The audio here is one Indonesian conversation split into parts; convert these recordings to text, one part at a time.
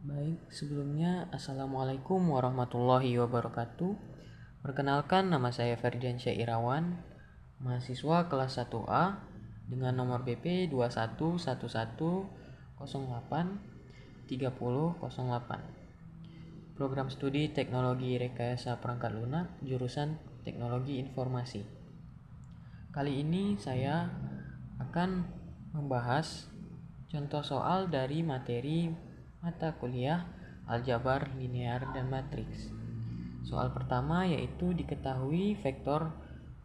Baik, sebelumnya Assalamualaikum warahmatullahi wabarakatuh. Perkenalkan, nama saya Ferdiansyah Irawan, mahasiswa kelas 1A dengan nomor BP 2111083008. Program studi Teknologi Rekayasa Perangkat Lunak, jurusan Teknologi Informasi. Kali ini saya akan membahas contoh soal dari materi mata kuliah aljabar linear dan matriks. Soal pertama yaitu diketahui vektor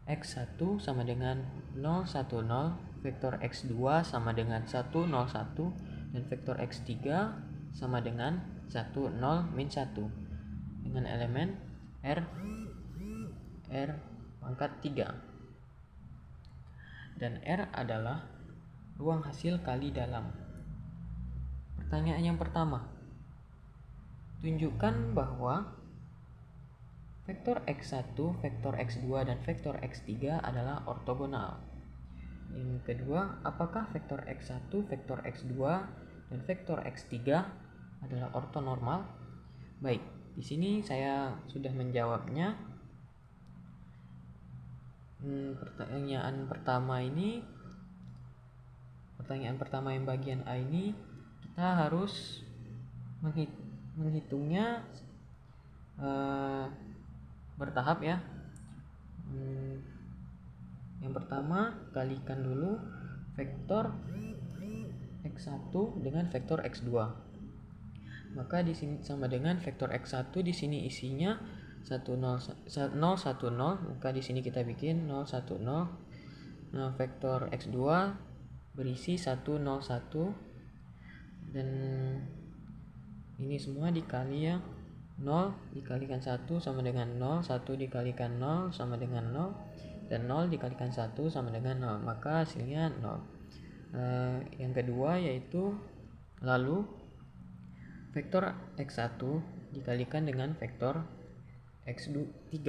x1 sama dengan 010, vektor x2 sama dengan 101, dan vektor x3 sama dengan 10 min 1 dengan elemen r pangkat 3, dan R adalah ruang hasil kali dalam. Pertanyaan yang pertama, tunjukkan bahwa vektor x1, vektor x2, dan vektor x3 adalah ortogonal. Yang kedua, apakah vektor x1, vektor x2, dan vektor x3 adalah ortonormal? Baik, di sini saya sudah menjawabnya. Pertanyaan pertama yang bagian A ini kita harus menghitungnya bertahap ya. Yang pertama, kalikan dulu vektor x1 dengan vektor x2. Maka di sini sama dengan vektor x1, di sini isinya 010, maka di sini kita bikin 010. Nah, vektor x2 berisi 101, dan ini semua dikali ya. 0 dikalikan 1 sama dengan 0, 1 dikalikan 0 sama dengan 0, dan 0 dikalikan 1 sama dengan 0, maka hasilnya 0. Yang kedua yaitu lalu vektor x1 dikalikan dengan vektor x3.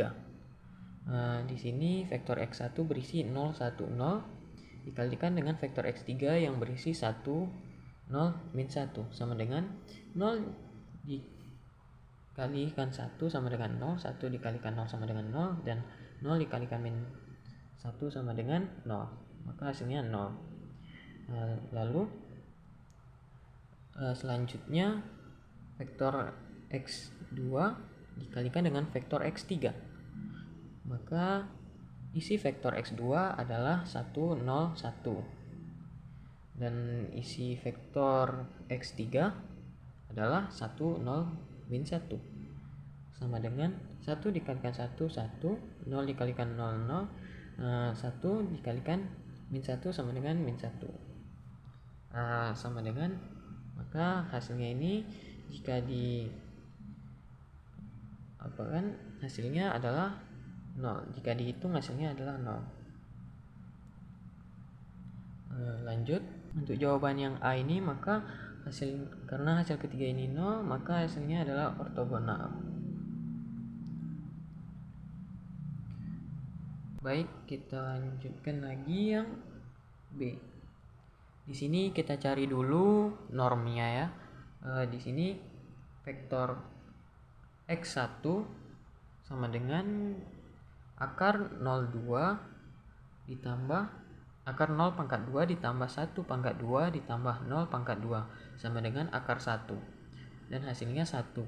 Di sini vektor x1 berisi 0, 1, 0 dikalikan dengan vektor x3 yang berisi 1, 0, min 1 sama dengan 0 dikalikan 1 sama dengan 0, 1 dikalikan 0 sama dengan 0, dan 0 dikalikan min 1 sama dengan 0, maka hasilnya 0. Lalu selanjutnya vektor x2 dikalikan dengan vektor x3, maka isi vektor x2 adalah 1, 0, 1, dan isi vektor x3 adalah 1, 0, min 1 sama dengan 1 dikalikan 1, 1, 0 dikalikan 0, 0, 1 dikalikan min 1 sama dengan min 1, sama dengan, maka hasilnya ini jika hasilnya adalah 0, jika dihitung hasilnya adalah 0. Lanjut untuk jawaban yang A ini, maka karena hasil ketiga ini 0, maka hasilnya adalah ortogonal. Baik, kita lanjutkan lagi yang B. Di sini kita cari dulu normnya ya. Di sini vektor x1 sama dengan akar 02 ditambah akar 0 pangkat 2 ditambah 1 pangkat 2 ditambah 0 pangkat 2 sama dengan akar 1, dan hasilnya 1.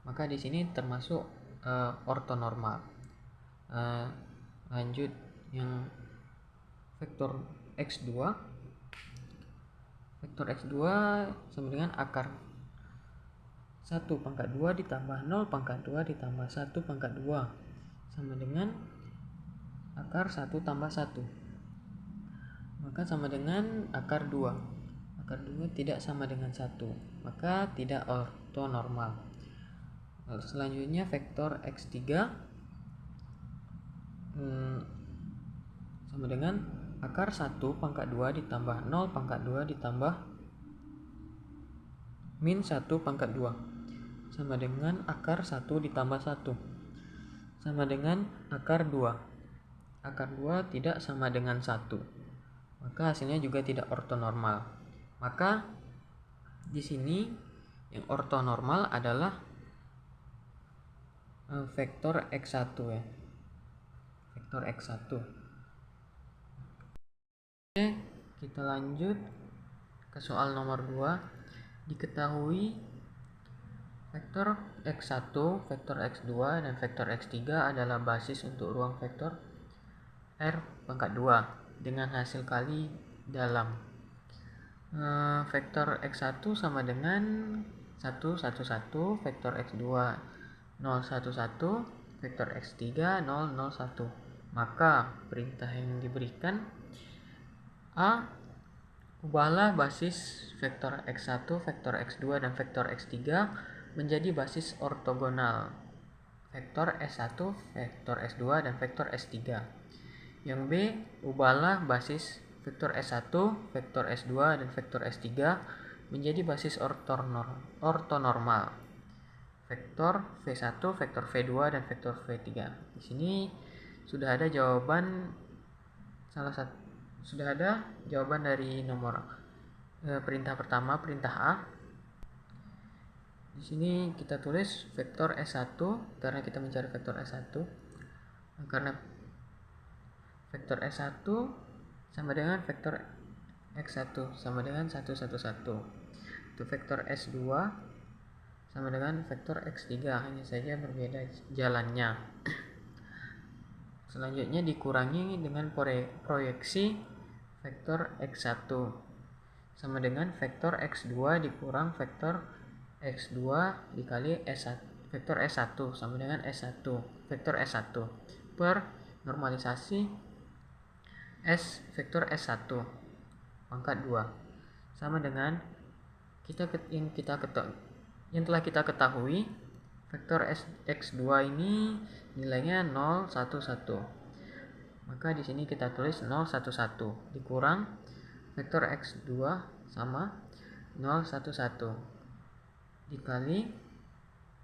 Maka di sini termasuk ortonormal. Lanjut yang vektor x2. Vektor x2 sama dengan akar 1 pangkat 2 ditambah 0 pangkat 2 ditambah 1 pangkat 2 sama dengan akar 1 tambah 1, maka sama dengan akar 2. Akar 2 tidak sama dengan 1, maka tidak ortonormal. Lalu selanjutnya vektor x3 sama dengan akar 1 pangkat 2 ditambah 0 pangkat 2 ditambah min 1 pangkat 2 sama dengan akar 1 ditambah 1 sama dengan akar 2. Akar 2 tidak sama dengan 1, maka hasilnya juga tidak ortonormal. Maka Di sini yang ortonormal adalah vektor X1 ya. Vektor X1. Oke, kita lanjut ke soal nomor 2. Diketahui vektor X1, vektor X2, dan vektor X3 adalah basis untuk ruang vektor R pangkat 2 dengan hasil kali dalam. Vektor X1 sama dengan 1, 1, 1, vektor X2 0, 1, 1, vektor X3 0, 0, 1. Maka perintah yang diberikan A, ubahlah basis vektor X1, vektor X2, dan vektor X3 menjadi basis ortogonal vektor S1, vektor S2, dan vektor S3. Yang B, ubahlah basis vektor S1, vektor S2, dan vektor S3 menjadi basis ortonormal vektor V1, vektor V2, dan vektor V3. Di sini sudah ada jawaban dari nomor perintah pertama, perintah A. Di sini kita tulis vektor S1 karena kita mencari vektor S1. Karena vektor S1 sama dengan vektor X1 sama dengan 1, 1, 1. Untuk vektor S2 sama dengan vektor X3, hanya saja berbeda jalannya. Selanjutnya dikurangi dengan proyeksi vektor X1 sama dengan vektor X2 dikurang vektor X2 dikali S1, vektor S1 sama dengan S1, vektor S1 per normalisasi S vektor S1 pangkat 2 sama dengan yang telah kita ketahui vektor X2 ini nilainya 0, 1, 1. Maka di sini kita tulis 0, 1, 1 dikurang vektor X2 sama 0, 1, 1 dikali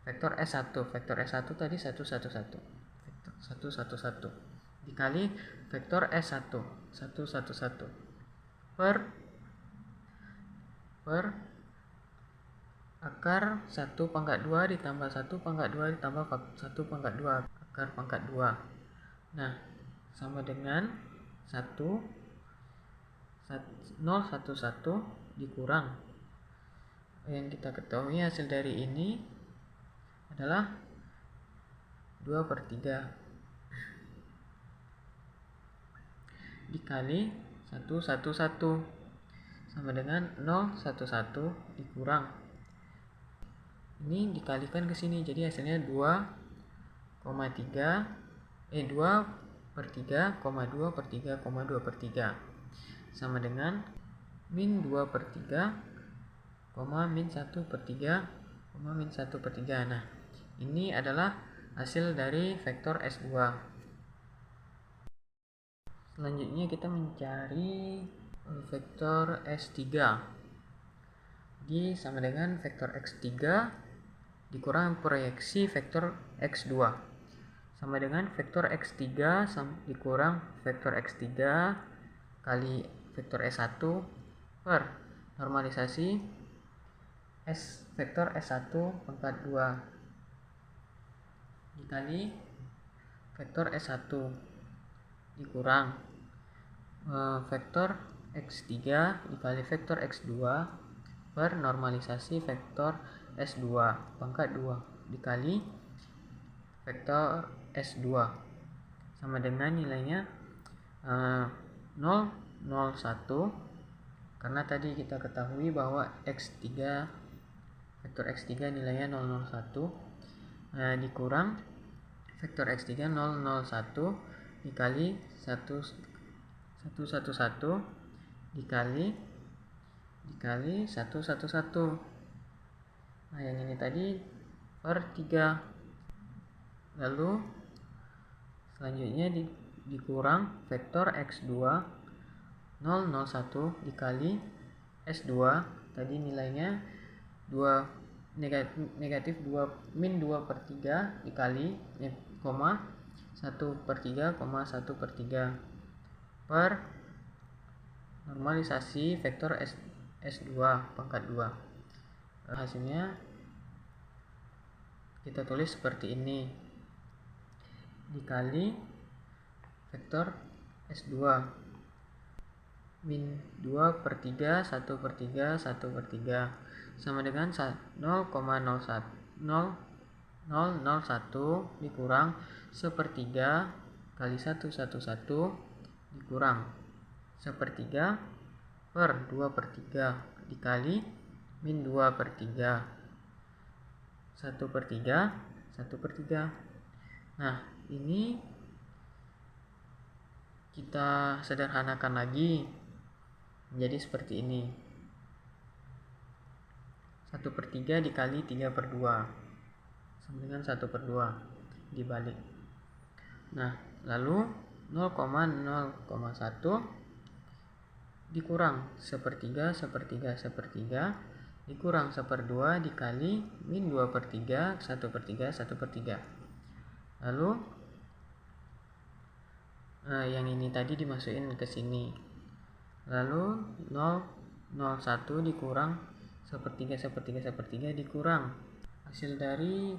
vektor S1. Vektor S1 tadi 1, 1, 1. Vektor 1, 1, 1 dikali vektor S1 1, 1, 1 per akar 1 pangkat 2 ditambah 1 pangkat 2 ditambah 1 pangkat 2 akar pangkat 2. Nah, sama dengan 1, 0, 1, 1 dikurang. Yang kita ketahui hasil dari ini adalah 2/3 dikali 1, 1, 1 sama dengan 0, 1, 1 dikurang. Ini dikalikan ke sini jadi hasilnya 2/3,2/3,2/3 sama dengan min 2/3, min 1/3, min 1/3. Nah, ini adalah hasil dari vektor S2. Selanjutnya kita mencari vektor S3. Jadi sama dengan vektor X3 dikurang proyeksi vektor X2 sama dengan vektor X3 dikurang vektor X3 kali vektor S1 per normalisasi S vektor S1 pangkat 2 dikali vektor S1 dikurang vektor X3 dikali vektor X2 per normalisasi vektor S2 pangkat 2 dikali vektor S2 sama dengan nilainya 0, 0, 1 karena tadi kita ketahui bahwa X3 vektor X3 nilainya 0, 0, 1 dikurang vektor X3 0, 0, 1 dikali 1, 1, 1, 1 dikali 1, 1, 1. Nah, yang ini tadi per 3. Lalu selanjutnya dikurang vektor X2 0, 0, 1 dikali S2 tadi nilainya 2 negatif 2 min 2/3 dikali 1/3, 1/3 per normalisasi vektor S2 pangkat 2 Hasilnya kita tulis seperti ini, dikali vektor S2 min 2 per 3, 1 per 3, 1 per 3 sama dengan 0,001 dikurang 1/3 kali 111 dikurang 1/3 per 2/3 dikali min 2/3 1/3 1/3. Nah, ini kita sederhanakan lagi menjadi seperti ini, 1/3 dikali 3/2 sama dengan 1/2 dibalik. Nah, lalu 0,0,1 dikurang 1/3 1/3 1/3 dikurang 1/2 dikali min 2/3 1/3 1/3. Lalu yang ini tadi dimasukin ke sini. Lalu 0,01 dikurang 1/3 1/3 1/3 dikurang hasil dari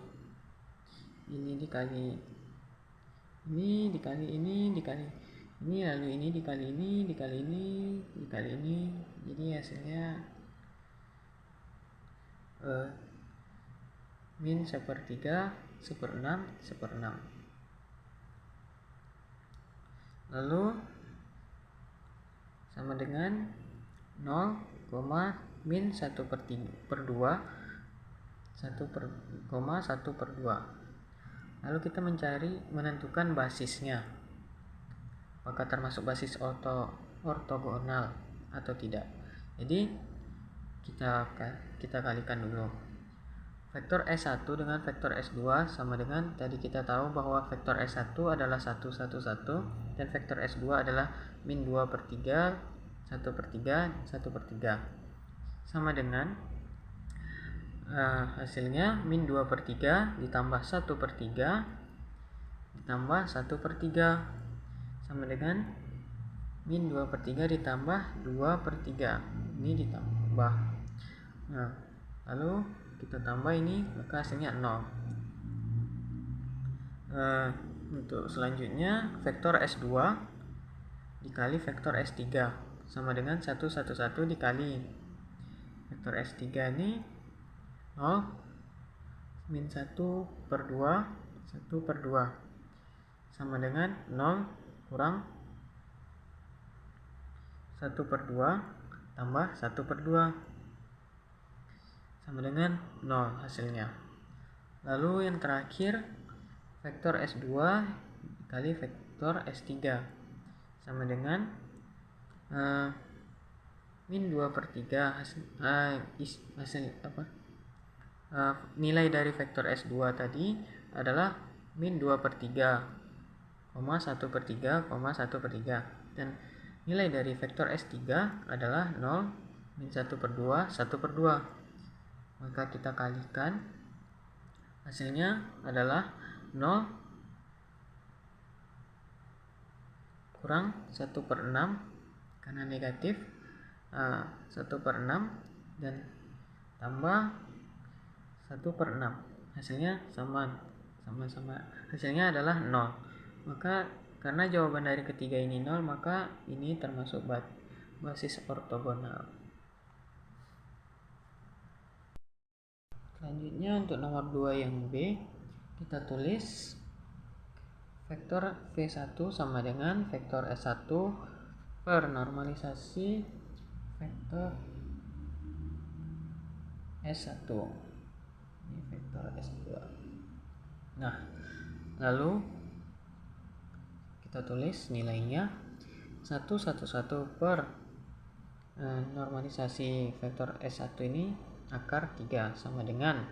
ini dikali ini dikali ini dikali ini, lalu ini dikali ini dikali ini dikali ini, jadi hasilnya min 1/3 1/6 1/6. Lalu sama dengan 0, min 1/2 1/2. Lalu kita menentukan basisnya, apakah termasuk basis ortogonal atau tidak. Jadi kita kalikan dulu. Vektor S1 dengan vektor S2 sama dengan, tadi kita tahu bahwa vektor S1 adalah 1, 1, 1 dan vektor S2 adalah min 2/3 1/3 1/3 sama dengan hasilnya min 2/3 ditambah 1/3 ditambah 1/3 sama dengan min 2/3 ditambah 2/3, ini ditambah. Nah, lalu kita tambah ini, maka hasilnya 0. Untuk selanjutnya vektor S2 dikali vektor S3 sama dengan 111 dikali vektor S3 ini 0 min 1/2 1/2 sama dengan 0 kurang 1/2 tambah 1/2 sama dengan 0 hasilnya. Lalu yang terakhir vektor S2 dikali vektor S3 sama dengan min 2/3 hasil nilai dari vektor S2 tadi adalah min 2/3, 1/3, 1/3 dan nilai dari vektor S3 adalah 0 min 1/2 1/2. Maka kita kalikan, hasilnya adalah 0 kurang 1/6 karena negatif, 1/6 dan tambah 1/6, hasilnya sama hasilnya adalah 0. Maka karena jawaban dari ketiga ini 0, maka ini termasuk basis ortogonal. Selanjutnya untuk nomor 2 yang B, kita tulis vektor V1 sama dengan vektor S1 per normalisasi vektor S1. Ini vektor S2. Nah, lalu kita tulis nilainya 111 per normalisasi vektor S1 ini akar 3 sama dengan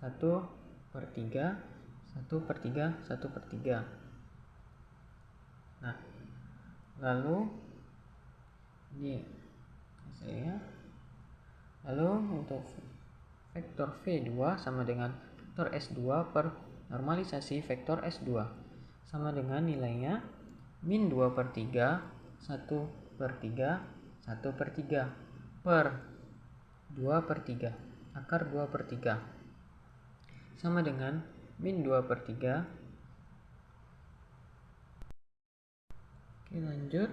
1/3 1/3 1/3. Nah, lalu ini hasilnya. Lalu untuk vektor V2 sama dengan vektor S2 per normalisasi vektor S2 sama dengan nilainya min 2/3 1/3 1/3 per 2/3. Akar 2/3 sama dengan min 2/3. Oke, lanjut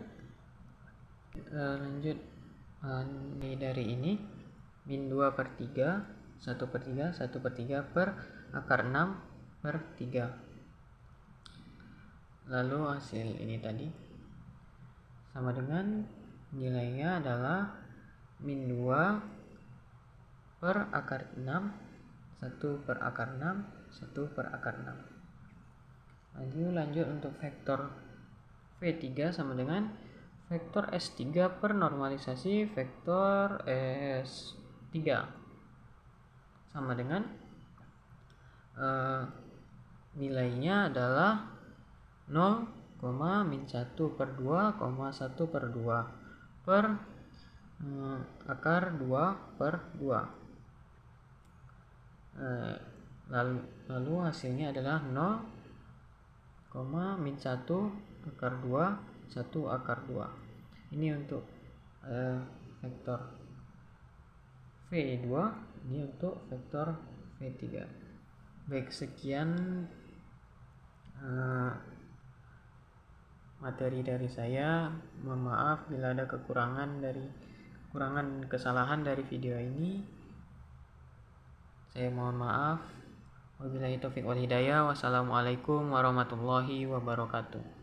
ini dari ini min 2/3, 1/3, 1/3 per akar 6/3. Lalu hasil ini tadi sama dengan nilainya adalah min 2 per akar 6, 1 per akar 6, 1 per akar 6. Lanjut untuk vektor V3 sama dengan vektor S3 per normalisasi vektor S3 sama dengan nilainya adalah 0, min 1/2, 1/2 per akar 2/2. Lalu hasilnya adalah 0, min 1 akar 2, 1 akar 2. Ini untuk vektor V2, ini untuk vektor V3. Baik, sekian materi dari saya. Mohon maaf bila ada kekurangan kesalahan dari video ini. Saya mohon maaf. Wabillahi taufiq wal hidayah. Wassalamualaikum warahmatullahi wabarakatuh.